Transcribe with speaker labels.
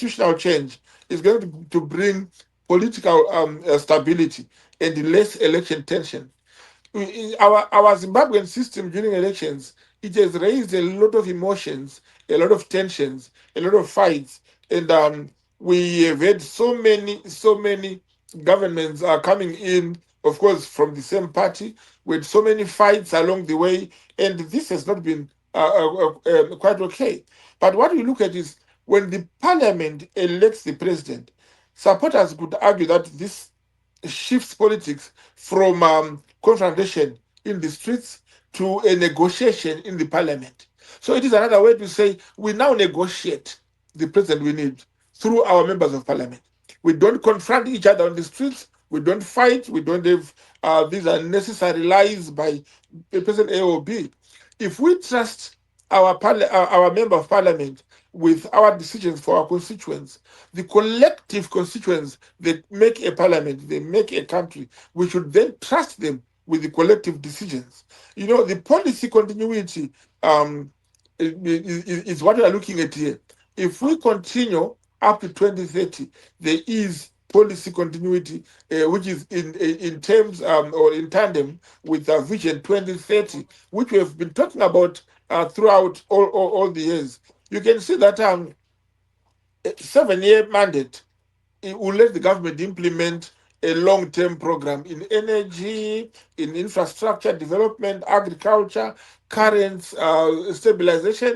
Speaker 1: constitutional change is going to bring political stability and less election tension. Our Zimbabwean system during elections, it has raised a lot of emotions, a lot of tensions, a lot of fights, and we have had so many governments are coming in, of course, from the same party, with so many fights along the way, and this has not been quite okay. But what we look at is when the parliament elects the president, supporters could argue that this shifts politics from confrontation in the streets to a negotiation in the parliament. So it is another way to say we now negotiate the president we need through our members of parliament. We don't confront each other on the streets. We don't fight. We don't have these unnecessary lies by President A or B. If we trust our member of parliament with our decisions for our constituents, the collective constituents that make a parliament, they make a country, we should then trust them with the collective decisions. The policy continuity is what we are looking at here. If we continue up to 2030, there is policy continuity, which is in terms or in tandem with Vision 2030, which we have been talking about throughout all the years. You can see that 7-year mandate, it will let the government implement a long-term program in energy, in infrastructure development, agriculture, current stabilization,